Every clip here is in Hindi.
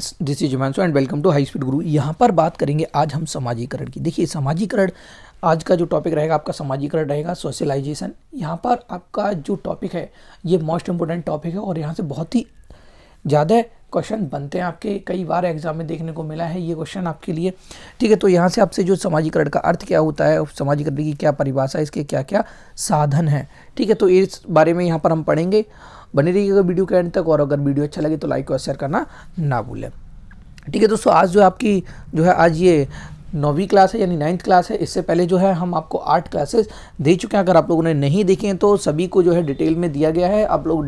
Friends, this is Himanshu and welcome to high speed Guru. यहाँ पर बात करेंगे आज हम समाजीकरण की। देखिए, समाजीकरण आज का जो टॉपिक रहेगा आपका समाजीकरण रहेगा, सोशलाइजेशन। यहाँ पर आपका जो टॉपिक है ये मोस्ट इंपोर्टेंट टॉपिक है और यहाँ से बहुत ही ज़्यादा क्वेश्चन बनते हैं आपके, कई बार एग्जाम में देखने को मिला है ये क्वेश्चन आपके लिए। ठीक है, तो यहाँ से आपसे जो समाजीकरण का अर्थ क्या होता है, समाजीकरण की क्या परिभाषा है, इसके क्या क्या साधन हैं, ठीक है, तो इस बारे में यहाँ पर हम पढ़ेंगे। बने रहिएगा वीडियो के एंड तक, और अगर वीडियो अच्छा लगे तो लाइक और शेयर करना ना भूलें। ठीक है दोस्तों, आज जो आपकी जो है आज ये 9वीं क्लास है यानी 9th क्लास है। इससे पहले जो है हम आपको 8 क्लासेस दे चुके हैं। अगर आप लोगों ने नहीं देखे हैं तो सभी को जो है डिटेल में दिया गया है, आप लोग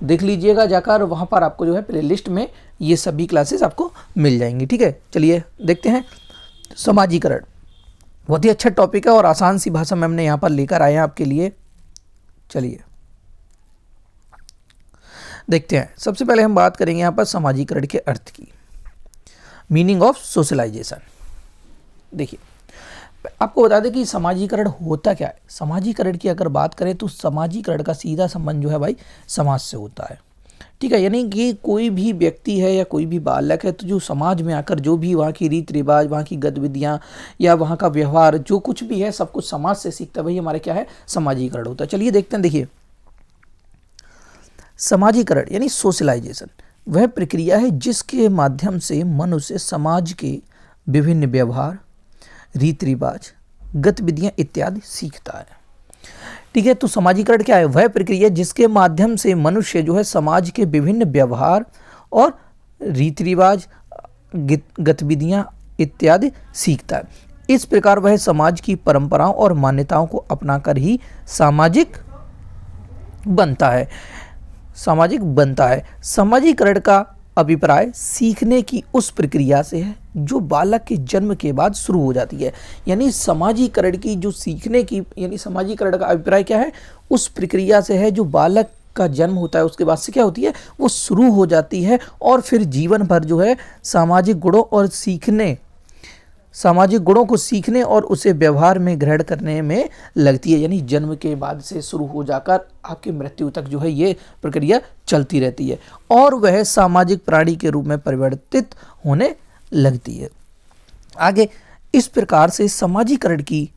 देख लीजिएगा जाकर, वहाँ पर आपको जो है प्ले लिस्ट में ये सभी क्लासेस आपको मिल जाएंगी। ठीक है, चलिए देखते हैं समाजीकरण। बहुत ही अच्छा टॉपिक है और आसान सी भाषा में हमने यहाँ पर लेकर आए हैं आपके लिए। चलिए देखते हैं। सबसे पहले हम बात करेंगे यहाँ पर समाजीकरण के अर्थ की, मीनिंग ऑफ सोशलाइजेशन। देखिए, आपको बता दें कि समाजीकरण होता क्या है। समाजीकरण की अगर बात करें तो समाजीकरण का सीधा संबंध जो है भाई समाज से होता है। ठीक है, यानी कि कोई भी व्यक्ति है या कोई भी बालक है तो जो समाज में आकर जो भी वहाँ की रीति रिवाज, वहाँ की गतिविधियाँ या वहाँ का व्यवहार जो कुछ भी है सब कुछ समाज से सीखता है, वही हमारे क्या है, समाजीकरण होता है। चलिए देखते हैं। देखिए, समाजीकरण यानी सोशलाइजेशन वह प्रक्रिया है जिसके माध्यम से मनुष्य समाज के विभिन्न व्यवहार, रीति रिवाज, गतिविधियां इत्यादि सीखता है। ठीक है, तो समाजीकरण क्या है? वह प्रक्रिया जिसके माध्यम से मनुष्य जो है समाज के विभिन्न व्यवहार और रीति रिवाज, गतिविधियां इत्यादि सीखता है। इस प्रकार वह समाज की परंपराओं और मान्यताओं को अपनाकर ही सामाजिक बनता है। समाजीकरण का अभिप्राय सीखने की उस प्रक्रिया से है जो बालक के जन्म के बाद शुरू हो जाती है। यानी समाजीकरण की जो सीखने की यानी समाजीकरण का अभिप्राय क्या है, उस प्रक्रिया से है जो बालक का जन्म होता है, उसके बाद से क्या होती है, वो शुरू हो जाती है और फिर जीवन भर जो है सामाजिक गुणों को सीखने और उसे व्यवहार में ग्रहण करने में लगती है। यानी जन्म के बाद से शुरू हो जाकर आपकी मृत्यु तक जो है ये प्रक्रिया चलती रहती है और वह सामाजिक प्राणी के रूप में परिवर्तित होने लगती है। आगे, इस प्रकार से समाजीकरण की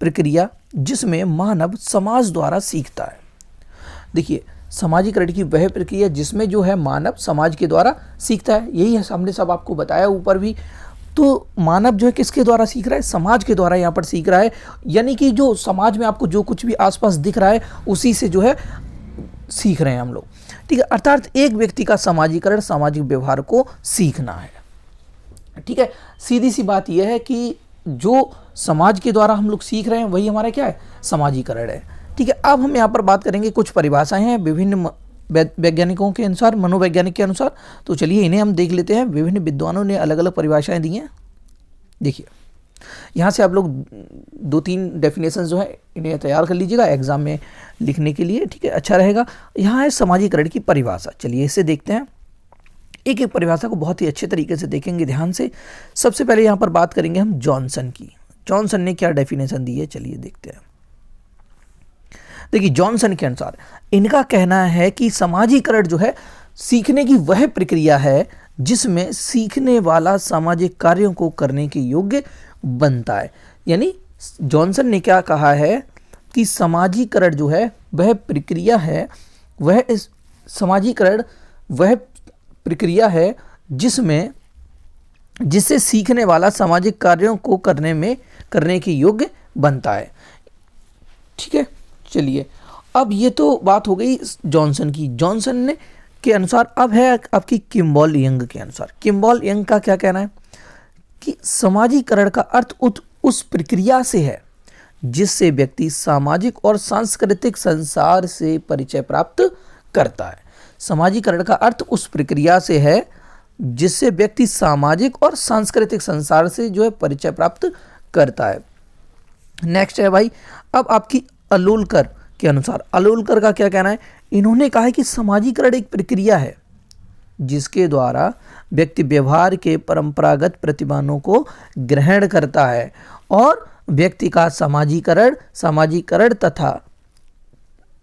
प्रक्रिया जिसमें मानव समाज द्वारा सीखता है। देखिए, समाजीकरण की वह प्रक्रिया जिसमें जो है मानव समाज के द्वारा सीखता है, यही है सामने सब आपको बताया ऊपर भी। तो मानव जो है किसके द्वारा सीख रहा है, समाज के द्वारा यहाँ पर सीख रहा है। यानी कि जो समाज में आपको जो कुछ भी आसपास दिख रहा है उसी से जो है सीख रहे हैं हम लोग। ठीक है, अर्थात एक व्यक्ति का समाजीकरण सामाजिक व्यवहार को सीखना है। ठीक है, सीधी सी बात यह है कि जो समाज के द्वारा हम लोग सीख रहे हैं वही हमारा क्या है, समाजीकरण है। ठीक है, अब हम यहाँ पर बात करेंगे, कुछ परिभाषाएं हैं विभिन्न वैज्ञानिकों के अनुसार, मनोवैज्ञानिक के अनुसार। तो चलिए इन्हें हम देख लेते हैं। विभिन्न विद्वानों ने अलग अलग परिभाषाएं दी हैं। देखिए, यहाँ से आप लोग 2-3 डेफिनेशन जो है इन्हें तैयार कर लीजिएगा एग्जाम में लिखने के लिए। ठीक है, अच्छा रहेगा। यहाँ है समाजीकरण की परिभाषा। चलिए इसे देखते हैं, एक एक परिभाषा को बहुत ही अच्छे तरीके से देखेंगे ध्यान से। सबसे पहले यहाँ पर बात करेंगे हम जॉनसन की। जॉनसन ने क्या डेफिनेशन दी है, चलिए देखते हैं। देखिए, जॉनसन के अनुसार इनका कहना है कि समाजीकरण जो है सीखने की वह प्रक्रिया है जिसमें सीखने वाला सामाजिक कार्यों को करने के योग्य बनता है। यानी जॉनसन ने क्या कहा है कि समाजीकरण जो है वह प्रक्रिया है, समाजीकरण वह प्रक्रिया है जिससे सीखने वाला सामाजिक कार्यों को करने के योग्य बनता है। ठीक है, चलिए अब ये तो बात हो गई जॉनसन की। जॉनसन ने के अनुसार अब है आपकी किम्बॉल यंग के अनुसार। किम्बॉल यंग का क्या कहना है कि समाजीकरण का अर्थ उस प्रक्रिया से है जिससे व्यक्ति सामाजिक और सांस्कृतिक संसार से परिचय प्राप्त करता है। समाजीकरण का अर्थ उस प्रक्रिया से है जिससे व्यक्ति सामाजिक और सांस्कृतिक संसार से जो है परिचय प्राप्त करता है। नेक्स्ट है भाई, अब आपकी अलोलकर के अनुसार। अलोलकर का क्या कहना है, इन्होंने कहा है कि समाजीकरण एक प्रक्रिया है जिसके द्वारा व्यक्ति व्यवहार के परंपरागत प्रतिमानों को ग्रहण करता है और व्यक्ति का समाजीकरण तथा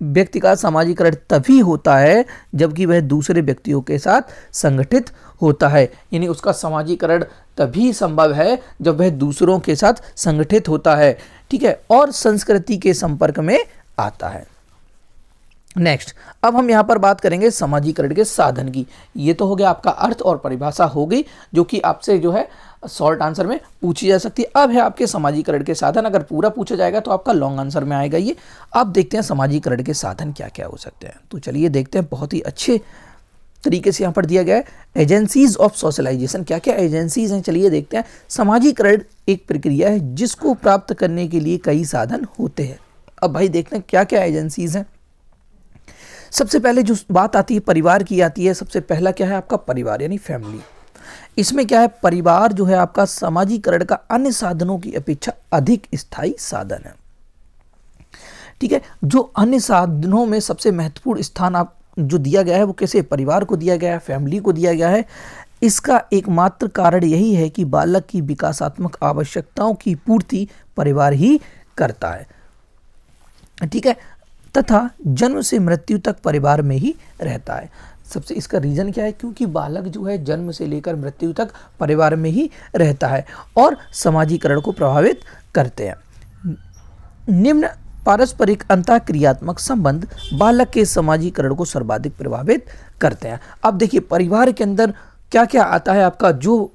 व्यक्ति का सामाजिकरण तभी होता है जबकि वह दूसरे व्यक्तियों के साथ संगठित होता है, यानी उसका सामाजिकरण तभी संभव है जब वह दूसरों के साथ संगठित होता है, ठीक है, और संस्कृति के संपर्क में आता है। नेक्स्ट, अब हम यहाँ पर बात करेंगे सामाजिकरण के साधन की। ये तो हो गया आपका अर्थ और परिभाषा हो गई, जो कि आपसे जो है शॉर्ट आंसर में पूछी जा सकती है। अब है आपके सामाजिकरण के साधन। अगर पूरा पूछा जाएगा तो आपका लॉन्ग आंसर में आएगा ये। अब देखते हैं सामाजिकरण के साधन क्या क्या हो सकते हैं। तो चलिए देखते हैं, बहुत ही अच्छे तरीके से यहाँ पर दिया गया है एजेंसीज ऑफ सोशलाइजेशन। क्या क्या एजेंसीज हैं, चलिए देखते हैं। सामाजिकरण एक प्रक्रिया है जिसको प्राप्त करने के लिए कई साधन होते हैं। अब भाई देखते हैं क्या क्या एजेंसीज हैं। सबसे पहले जो बात आती है परिवार की आती है। सबसे पहला क्या है आपका परिवार यानी फैमिली। इसमें क्या है, परिवार जो है आपका सामाजिकरण का अन्य साधनों की अपेक्षा अधिक स्थायी साधन है, ठीक है। जो अन्य साधनों में सबसे महत्वपूर्ण स्थान आप जो दिया गया है वो कैसे, परिवार को दिया गया है, फैमिली को दिया गया है। इसका एकमात्र कारण यही है कि बालक की विकासात्मक आवश्यकताओं की पूर्ति परिवार ही करता है, ठीक है, तथा जन्म से मृत्यु तक परिवार में ही रहता है। सबसे इसका रीज़न क्या है, क्योंकि बालक जो है जन्म से लेकर मृत्यु तक परिवार में ही रहता है और सामाजिकरण को प्रभावित करते हैं। निम्न पारस्परिक अंतःक्रियात्मक संबंध बालक के सामाजिकरण को सर्वाधिक प्रभावित करते हैं। अब देखिए परिवार के अंदर क्या क्या आता है आपका जो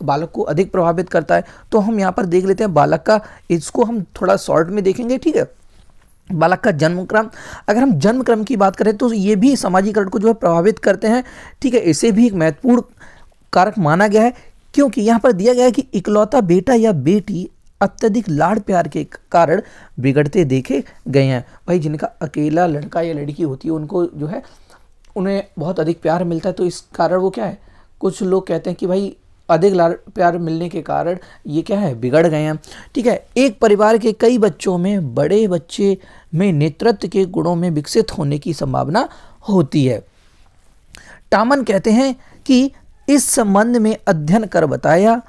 बालक को अधिक प्रभावित करता है, तो हम यहाँ पर देख लेते हैं बालक का, इसको हम थोड़ा शॉर्ट में देखेंगे, ठीक है। बालक का जन्म क्रम, अगर हम जन्म क्रम की बात करें तो ये भी सामाजिकरण को जो है प्रभावित करते हैं, ठीक है। इसे भी एक महत्वपूर्ण कारक माना गया है, क्योंकि यहाँ पर दिया गया है कि इकलौता बेटा या बेटी अत्यधिक लाड़ प्यार के कारण बिगड़ते देखे गए हैं। भाई जिनका अकेला लड़का या लड़की होती है उनको जो है उन्हें बहुत अधिक प्यार मिलता है, तो इस कारण वो क्या है, कुछ लोग कहते हैं कि भाई अधिक लाड़ प्यार मिलने के कारण ये क्या है, बिगड़ गए हैं, ठीक है। एक परिवार के कई बच्चों में बड़े बच्चे में नेतृत्व के गुणों में विकसित होने की संभावना होती है। टामन कहते हैं कि इस संबंध में अध्ययन कर बताया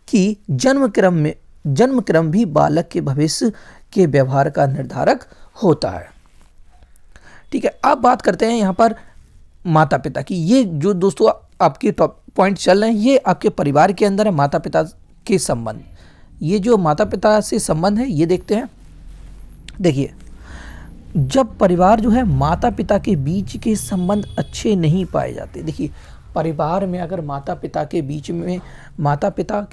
कि जन्म क्रम भी बालक के भविष्य के व्यवहार का निर्धारक होता है, ठीक है। अब बात करते हैं यहाँ पर माता पिता की। ये जो दोस्तों आपके टॉप पॉइंट चल रहे हैं ये आपके परिवार के अंदर है, माता पिता के संबंध। ये जो माता पिता से संबंध है ये देखते हैं। देखिए जब परिवार जो है माता पिता के बीच के संबंध अच्छे नहीं पाए जाते, देखिए परिवार में अगर माता पिता के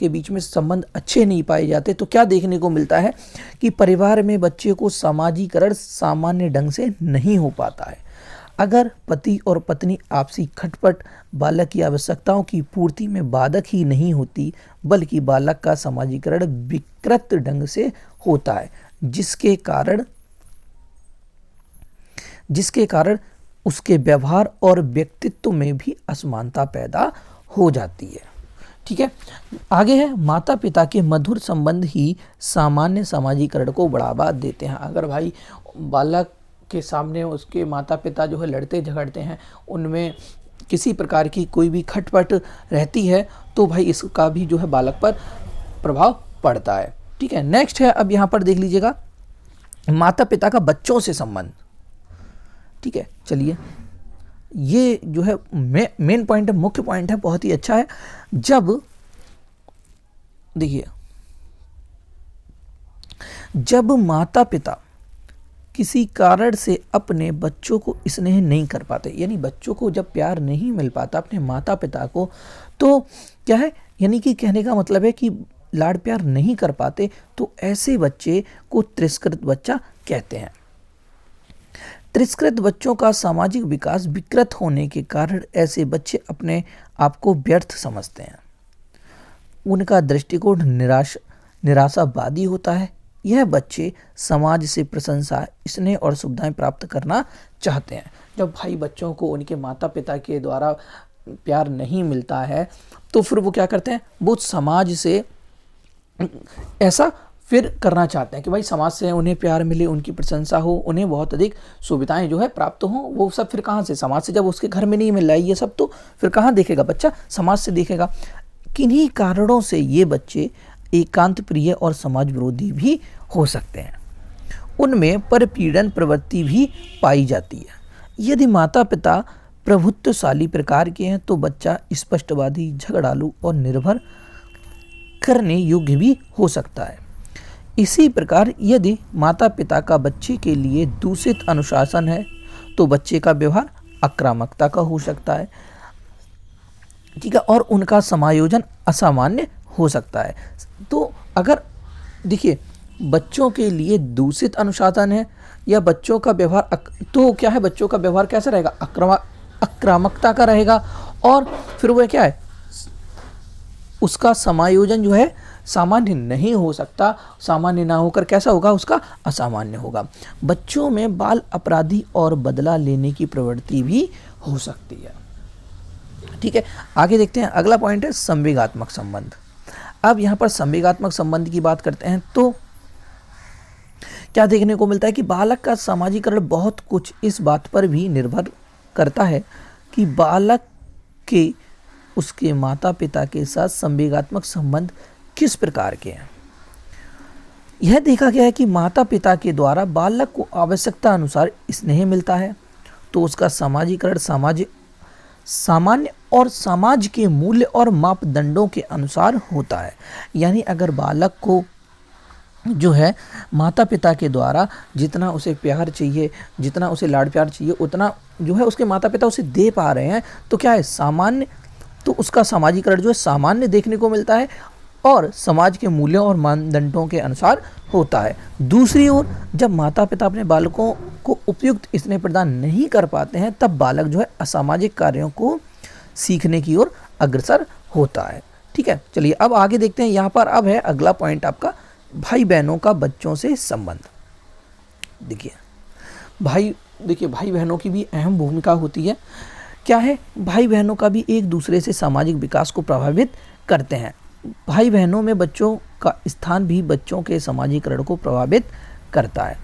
बीच में संबंध अच्छे नहीं पाए जाते तो क्या देखने को मिलता है कि परिवार में बच्चे को सामाजिकरण सामान्य ढंग से नहीं हो पाता है। अगर पति और पत्नी आपसी खटपट बालक की आवश्यकताओं की पूर्ति में बाधक ही नहीं होती, बल्कि बालक का सामाजिकरण विकृत ढंग से होता है, जिसके कारण उसके व्यवहार और व्यक्तित्व में भी असमानता पैदा हो जाती है, ठीक है। आगे है माता पिता के मधुर संबंध ही सामान्य सामाजिकरण को बढ़ावा देते हैं। अगर भाई बालक के सामने उसके माता पिता जो है लड़ते झगड़ते हैं, उनमें किसी प्रकार की कोई भी खटपट रहती है तो भाई इसका भी जो है बालक पर प्रभाव पड़ता है, ठीक है। नेक्स्ट है, अब यहाँ पर देख लीजिएगा माता पिता का बच्चों से संबंध, ठीक है। चलिए ये जो है मेन पॉइंट है, मुख्य पॉइंट है, बहुत ही अच्छा है। जब माता पिता किसी कारण से अपने बच्चों को स्नेह नहीं कर पाते, यानी बच्चों को जब प्यार नहीं मिल पाता अपने माता पिता को, तो क्या है, यानी कि कहने का मतलब है कि लाड़ प्यार नहीं कर पाते, तो ऐसे बच्चे को तिरस्कृत बच्चा कहते हैं। तिरस्कृत बच्चों का सामाजिक विकास विकृत होने के कारण ऐसे बच्चे अपने आप को व्यर्थ समझते हैं। उनका दृष्टिकोण निराशावादी होता है। यह बच्चे समाज से प्रशंसा, स्नेह और सुविधाएं प्राप्त करना चाहते हैं। जब भाई बच्चों को उनके माता पिता के द्वारा प्यार नहीं मिलता है तो फिर वो क्या करते हैं, वो समाज से ऐसा फिर करना चाहते हैं कि भाई समाज से उन्हें प्यार मिले, उनकी प्रशंसा हो, उन्हें बहुत अधिक सुविधाएं जो है प्राप्त हों। वो सब फिर कहाँ से, समाज से। जब उसके घर में नहीं मिल रहा है ये सब तो फिर कहाँ देखेगा बच्चा, समाज से देखेगा। किन्हीं कारणों से ये बच्चे एकांत प्रिय और समाज विरोधी भी हो सकते हैं। उनमें परपीड़न प्रवृत्ति भी पाई जाती है। यदि माता पिता प्रभुत्वशाली प्रकार के हैं तो बच्चा स्पष्टवादी, झगड़ालू और निर्भर करने योग्य भी हो सकता है। इसी प्रकार यदि माता पिता का बच्चे के लिए दूषित अनुशासन है तो बच्चे का व्यवहार आक्रामकता का हो सकता है, ठीक है, और उनका समायोजन असामान्य हो सकता है। तो अगर देखिए बच्चों के लिए दूषित अनुशासन है या बच्चों का व्यवहार, तो क्या है, बच्चों का व्यवहार कैसा रहेगा, आक्रामकता का रहेगा, और फिर वह क्या है, उसका समायोजन जो है सामान्य नहीं हो सकता, सामान्य ना होकर कैसा होगा, उसका असामान्य होगा। बच्चों में बाल अपराधी और बदला लेने की प्रवृत्ति भी हो सकती है, ठीक है। आगे देखते हैं, अगला पॉइंट है संवेगात्मक संबंध। अब यहाँ पर संवेगात्मक संबंध की बात करते हैं तो क्या देखने को मिलता है कि बालक का सामाजिकरण बहुत कुछ इस बात पर भी निर्भर करता है कि बालक के उसके माता पिता के साथ संवेगात्मक संबंध किस प्रकार के हैं। यह देखा गया है कि माता पिता के द्वारा बालक को आवश्यकता अनुसार स्नेह मिलता है तो उसका सामाजिकरण सामान्य और समाज के मूल्य और मापदंडों के अनुसार होता है। यानी अगर बालक को जो है माता पिता के द्वारा जितना उसे प्यार चाहिए, जितना उसे लाड प्यार चाहिए, उतना जो है उसके माता पिता उसे दे पा रहे हैं तो क्या है, सामान्य, तो उसका सामाजिकरण जो है सामान्य देखने को मिलता है और समाज के मूल्यों और मानदंडों के अनुसार होता है। दूसरी ओर जब माता पिता अपने बालकों को उपयुक्त स्नेह प्रदान नहीं कर पाते हैं तब बालक जो है असामाजिक कार्यों को सीखने की ओर अग्रसर होता है, ठीक है। चलिए अब आगे देखते हैं, यहाँ पर अब है अगला पॉइंट आपका भाई बहनों का बच्चों से संबंध। देखिए भाई बहनों की भी अहम भूमिका होती है। क्या है, भाई बहनों का भी एक दूसरे से सामाजिक विकास को प्रभावित करते हैं। भाई बहनों में बच्चों का स्थान भी बच्चों के सामाजिकरण को प्रभावित करता है।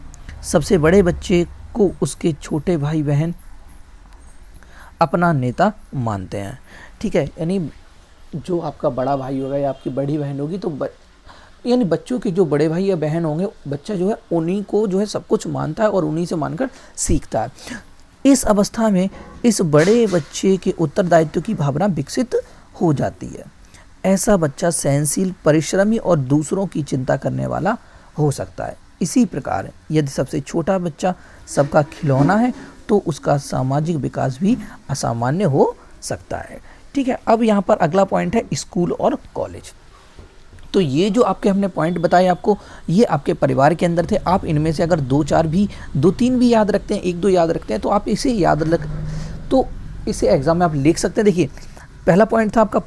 सबसे बड़े बच्चे को उसके छोटे भाई बहन अपना नेता मानते हैं, ठीक है। यानी जो आपका बड़ा भाई होगा या आपकी बड़ी बहन होगी तो यानी बच्चों के जो बड़े भाई या बहन होंगे, बच्चा जो है उन्हीं को जो है सब कुछ मानता है और उन्हीं से मानकर सीखता है। इस अवस्था में इस बड़े बच्चे के उत्तरदायित्व की भावना विकसित हो जाती है। ऐसा बच्चा सहनशील, परिश्रमी और दूसरों की चिंता करने वाला हो सकता है। इसी प्रकार यदि सबसे छोटा बच्चा सबका खिलौना है तो उसका सामाजिक विकास भी असामान्य हो सकता है, ठीक है। अब यहाँ पर अगला पॉइंट है स्कूल और कॉलेज। तो ये जो आपके हमने पॉइंट बताए आपको, ये आपके परिवार के अंदर थे। आप इनमें से अगर दो तीन भी याद रखते हैं, एक दो याद रखते हैं तो आप इसे तो इसे एग्जाम में आप लिख सकते हैं। देखिए पहला पॉइंट था आपका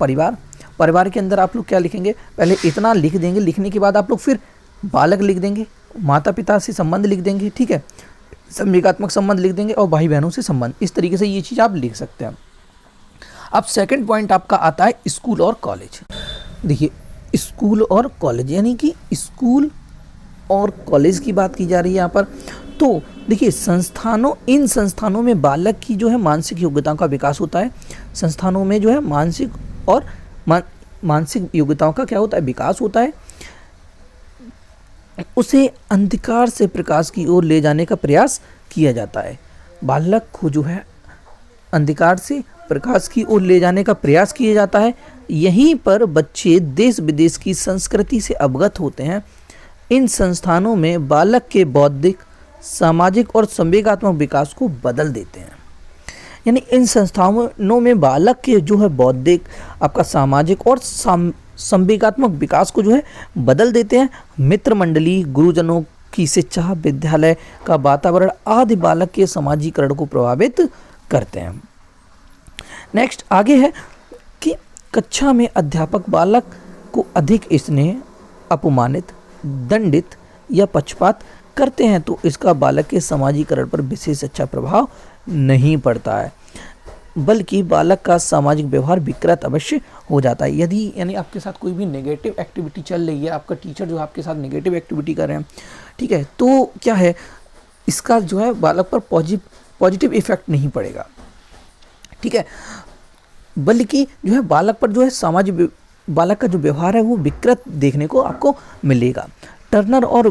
परिवार के अंदर आप लोग क्या लिखेंगे, पहले इतना लिख देंगे, लिखने के बाद आप लोग फिर बालक लिख देंगे, माता पिता से संबंध लिख देंगे, ठीक है, संवेगात्मक संबंध लिख देंगे और भाई बहनों से संबंध। इस तरीके से ये चीज़ आप लिख सकते हैं। अब सेकंड पॉइंट आपका आता है स्कूल और कॉलेज। देखिए स्कूल और कॉलेज यानी कि स्कूल और कॉलेज की बात की जा रही है यहाँ पर। तो देखिए इन संस्थानों में बालक की जो है मानसिक योग्यताओं का विकास होता है। संस्थानों में जो है मानसिक योग्यताओं का क्या होता है, विकास होता है। उसे अंधकार से प्रकाश की ओर ले जाने का प्रयास किया जाता है। बालक को जो है अंधकार से प्रकाश की ओर ले जाने का प्रयास किया जाता है। यहीं पर बच्चे देश विदेश की संस्कृति से अवगत होते हैं। इन संस्थानों में बालक के बौद्धिक, सामाजिक और संवेगात्मक विकास को बदल देते हैं। यानी इन संस्थानों में बालक के जो है बौद्धिक, आपका सामाजिक और संवेगात्मक विकास को जो है बदल देते हैं। मित्र मंडली, गुरुजनों की शिक्षा, विद्यालय का वातावरण आदि बालक के सामाजिकरण को प्रभावित करते हैं। नेक्स्ट आगे है कि कक्षा में अध्यापक बालक को अधिक स्नेह, अपमानित, दंडित या पक्षपात करते हैं तो इसका बालक के सामाजिकरण पर विशेष अच्छा प्रभाव नहीं पड़ता है, बल्कि बालक का सामाजिक व्यवहार विकृत अवश्य हो जाता है। यदि यानी आपके साथ कोई भी नेगेटिव एक्टिविटी चल रही है, आपका टीचर जो आपके साथ नेगेटिव एक्टिविटी कर रहे हैं, ठीक है, तो क्या है, इसका जो है बालक पर पॉजिटिव इफेक्ट नहीं पड़ेगा, ठीक है, बल्कि जो है बालक पर जो है बालक का जो व्यवहार है वो विकृत देखने को आपको मिलेगा। टर्नर और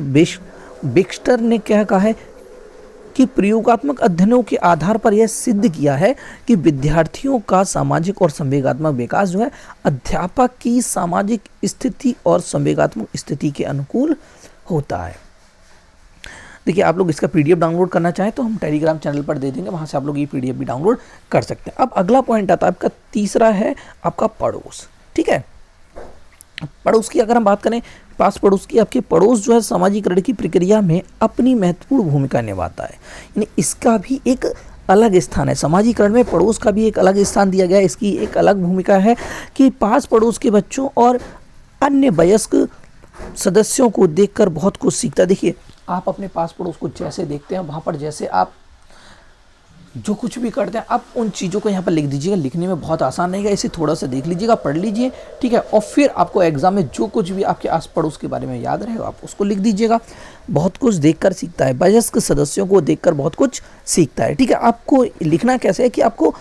बेक्स्टर ने क्या कहा है कि प्रयोगात्मक अध्ययनों के आधार पर यह सिद्ध किया है कि विद्यार्थियों का सामाजिक और संवेगात्मक विकास जो है अध्यापक की सामाजिक स्थिति और संवेगात्मक स्थिति के अनुकूल होता है। देखिए, आप लोग इसका पीडीएफ डाउनलोड करना चाहें तो हम टेलीग्राम चैनल पर दे देंगे, वहाँ से आप लोग ये पीडीएफ भी डाउनलोड कर सकते हैं। अब अगला पॉइंट आता है आपका तीसरा है आपका पड़ोस। ठीक है, पड़ोस की अगर हम बात करें, पास पड़ोस की, आपके पड़ोस जो है सामाजिकरण की प्रक्रिया में अपनी महत्वपूर्ण भूमिका निभाता है, यानी इसका भी एक अलग स्थान है। सामाजिकरण में पड़ोस का भी एक अलग स्थान दिया गया है, इसकी एक अलग भूमिका है कि पास पड़ोस के बच्चों और अन्य वयस्क सदस्यों को देखकर बहुत कुछ सीखता है। देखिए, आप अपने पास पड़ोस को जैसे देखते हैं, वहाँ पर जैसे आप जो कुछ भी करते हैं, आप उन चीज़ों को यहाँ पर लिख दीजिएगा। लिखने में बहुत आसान रहेगा, इसे थोड़ा सा देख लीजिएगा, पढ़ लीजिए, ठीक है, और फिर आपको एग्जाम में जो कुछ भी आपके आस पड़ोस के बारे में याद रहेगा आप उसको लिख दीजिएगा। बहुत कुछ देखकर सीखता है, वयस्क सदस्यों को देखकर बहुत कुछ सीखता है। ठीक है, आपको लिखना कैसे है कि आपको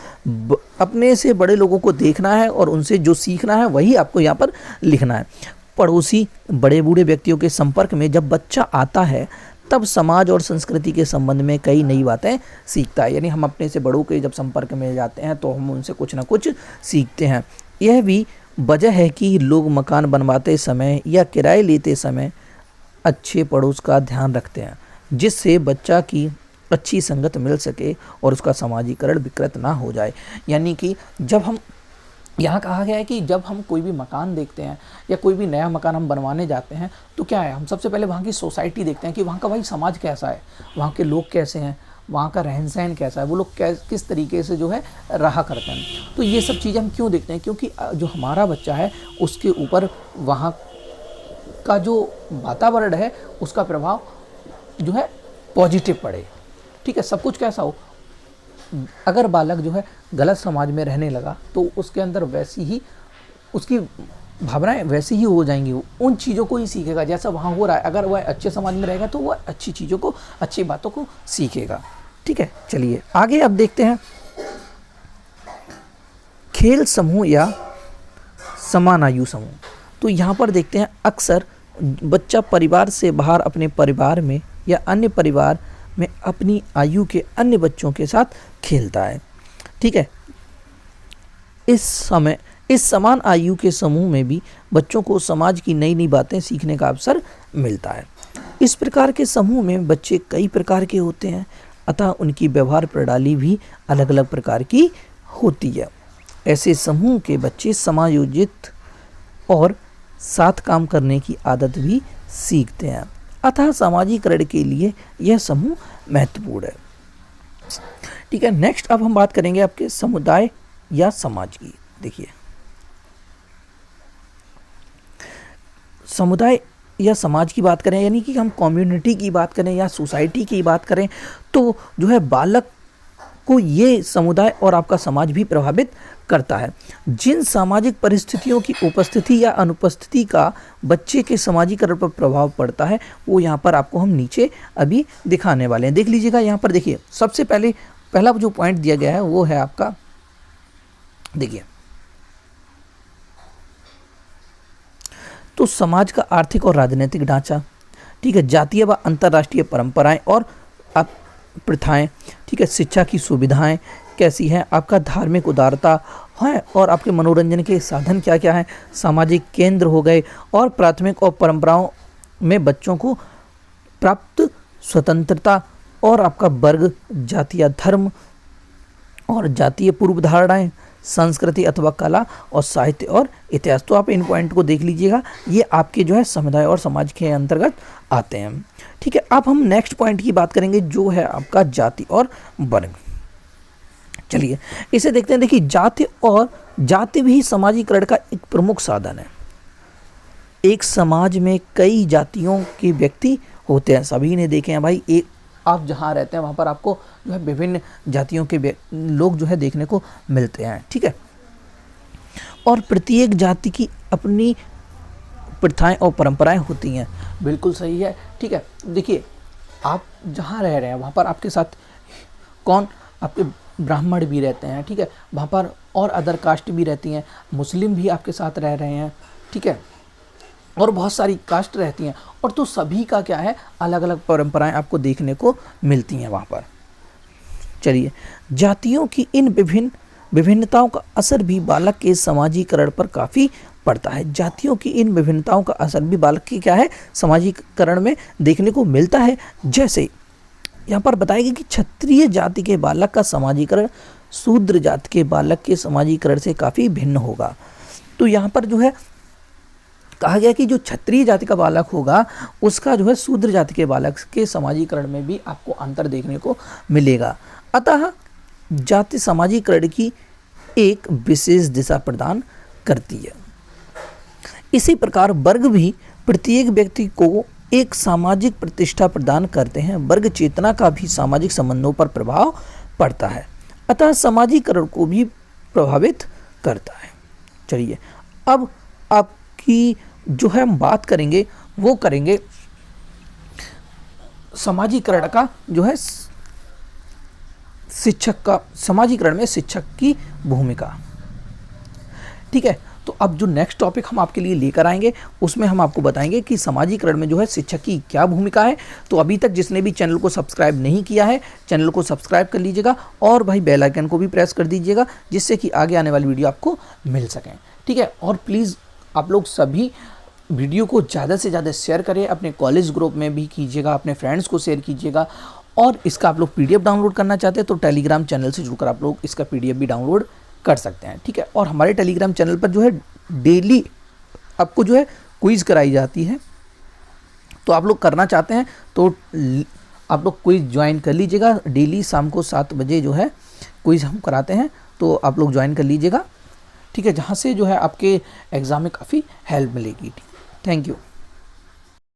अपने से बड़े लोगों को देखना है और उनसे जो सीखना है वही आपको यहाँ पर लिखना है। पड़ोसी बड़े बूढ़े व्यक्तियों के संपर्क में जब बच्चा आता है तब समाज और संस्कृति के संबंध में कई नई बातें सीखता है, यानी हम अपने से बड़ों के जब संपर्क में जाते हैं तो हम उनसे कुछ ना कुछ सीखते हैं। यह भी वजह है कि लोग मकान बनवाते समय या किराए लेते समय अच्छे पड़ोस का ध्यान रखते हैं, जिससे बच्चा की अच्छी संगत मिल सके और उसका सामाजिकरण विकृत ना हो जाए। यानी कि जब हम, यहाँ कहा गया है कि जब हम कोई भी मकान देखते हैं या कोई भी नया मकान हम बनवाने जाते हैं तो क्या है, हम सबसे पहले वहाँ की सोसाइटी देखते हैं कि वहाँ का भाई समाज कैसा है, वहाँ के लोग कैसे हैं, वहाँ का रहन सहन कैसा है, वो लोग किस तरीके से जो है रहा करते हैं। तो ये सब चीज़ें हम क्यों देखते हैं, क्योंकि जो हमारा बच्चा है उसके ऊपर वहाँ का जो वातावरण है उसका प्रभाव जो है पॉजिटिव पड़े। ठीक है, सब कुछ कैसा हो, अगर बालक जो है गलत समाज में रहने लगा तो उसके अंदर वैसी ही उसकी भावनाएं वैसी ही हो जाएंगी, वो उन चीज़ों को ही सीखेगा जैसा वहाँ हो रहा है। अगर वह अच्छे समाज में रहेगा तो वह अच्छी चीज़ों को, अच्छी बातों को सीखेगा। ठीक है, चलिए आगे अब देखते हैं खेल समूह या समान आयु समूह। तो यहाँ पर देखते हैं अक्सर बच्चा परिवार से बाहर अपने परिवार में या अन्य परिवार में अपनी आयु के अन्य बच्चों के साथ खेलता है। ठीक है, इस समान आयु के समूह में भी बच्चों को समाज की नई नई बातें सीखने का अवसर मिलता है। इस प्रकार के समूह में बच्चे कई प्रकार के होते हैं, अतः उनकी व्यवहार प्रणाली भी अलग अलग प्रकार की होती है। ऐसे समूह के बच्चे समायोजित और साथ काम करने की आदत भी सीखते हैं, अतः सामाजिकरण के लिए यह समूह महत्वपूर्ण है। ठीक है, नेक्स्ट अब हम बात करेंगे आपके समुदाय या समाज की। देखिए, समुदाय या समाज की बात करें, यानी कि हम कम्युनिटी की बात करें या सोसाइटी की बात करें, तो जो है बालक को ये समुदाय और आपका समाज भी प्रभावित करता है। जिन सामाजिक परिस्थितियों की उपस्थिति या अनुपस्थिति का बच्चे के सामाजिकरण पर प्रभाव पड़ता है वो यहाँ पर आपको हम नीचे अभी दिखाने वाले हैं। देख लीजिएगा, यहाँ पर देखिए, सबसे पहला जो पॉइंट दिया गया है वो है आपका, देखिए, तो समाज का आर्थिक और राजनीतिक ढांचा। ठीक है, जातीय व अंतर्राष्ट्रीय परंपराएं और प्रथाएं। ठीक है, शिक्षा की सुविधाएं कैसी हैं, आपका धार्मिक उदारता है और आपके मनोरंजन के साधन क्या क्या हैं, सामाजिक केंद्र हो गए और प्राथमिक और परंपराओं में बच्चों को प्राप्त स्वतंत्रता और आपका वर्ग, जातीय धर्म और जातीय पूर्व धारणाएं, संस्कृति अथवा कला और साहित्य और इतिहास। तो आप इन पॉइंट को देख लीजिएगा, ये आपके जो है समुदाय और समाज के अंतर्गत आते हैं। ठीक है, अब हम नेक्स्ट पॉइंट की बात करेंगे जो है आपका जाति और वर्ग। चलिए इसे देखते हैं। देखिए, जाति भी सामाजिकरण का एक प्रमुख साधन है। एक समाज में कई जातियों के व्यक्ति होते हैं, सभी ने देखे हैं भाई। एक आप जहाँ रहते हैं वहाँ पर आपको जो है विभिन्न जातियों के लोग जो है देखने को मिलते हैं। ठीक है, और प्रत्येक जाति की अपनी प्रथाएं और परंपराएं होती हैं। बिल्कुल सही है। ठीक है, देखिए, आप जहाँ रह रहे हैं वहाँ पर आपके साथ कौन, आपके ब्राह्मण भी रहते हैं। ठीक है, वहाँ पर और अदर कास्ट भी रहती हैं, मुस्लिम भी आपके साथ रह रहे हैं। ठीक है, और बहुत सारी कास्ट रहती हैं, और तो सभी का क्या है, अलग अलग परंपराएं आपको देखने को मिलती हैं वहाँ पर। चलिए, जातियों की इन विभिन्नताओं का असर भी बालक के समाजीकरण पर काफ़ी पड़ता है। जातियों की इन विभिन्नताओं का असर भी बालक की क्या है, समाजीकरण में देखने को मिलता है। जैसे यहाँ पर बताएगा कि क्षत्रिय जाति के बालक का समाजीकरण शूद्र जाति के बालक के समाजीकरण से काफ़ी भिन्न होगा। तो यहाँ पर जो है कहा गया कि जो क्षत्रिय जाति का बालक होगा उसका जो है शूद्र जाति के बालक के समाजीकरण में भी आपको अंतर देखने को मिलेगा। अतः जाति समाजीकरण की एक विशेष दिशा प्रदान करती है। इसी प्रकार वर्ग भी प्रत्येक व्यक्ति को एक सामाजिक प्रतिष्ठा प्रदान करते हैं। वर्ग चेतना का भी सामाजिक संबंधों पर प्रभाव पड़ता है, अतः समाजीकरण को भी प्रभावित करता है। चलिए, अब आपकी जो है हम बात करेंगे वो करेंगे समाजीकरण का, जो है शिक्षक का, समाजीकरण में शिक्षक की भूमिका। ठीक है, तो अब जो नेक्स्ट टॉपिक हम आपके लिए लेकर आएंगे उसमें हम आपको बताएंगे कि समाजीकरण में जो है शिक्षक की क्या भूमिका है। तो अभी तक जिसने भी चैनल को सब्सक्राइब नहीं किया है, चैनल को सब्सक्राइब कर लीजिएगा और भाई बेल आइकन को भी प्रेस कर दीजिएगा, जिससे कि आगे आने वाली वीडियो आपको मिल सकें। ठीक है, और प्लीज़ आप लोग सभी वीडियो को ज़्यादा से ज़्यादा शेयर करें, अपने कॉलेज ग्रुप में भी कीजिएगा, अपने फ्रेंड्स को शेयर कीजिएगा। और इसका आप लोग PDF डाउनलोड करना चाहते हैं तो टेलीग्राम चैनल से जुड़कर आप लोग इसका PDF भी डाउनलोड कर सकते हैं। ठीक है, और हमारे टेलीग्राम चैनल पर जो है डेली आपको जो है क्विज़ कराई जाती है, तो आप लोग करना चाहते हैं तो आप लोग क्विज़ ज्वाइन कर लीजिएगा। डेली शाम को 7 बजे जो है क्विज़ हम कराते हैं, तो आप लोग ज्वाइन कर लीजिएगा। ठीक है, जहाँ से जो है आपके एग्ज़ाम में काफ़ी हेल्प मिलेगी। Thank you.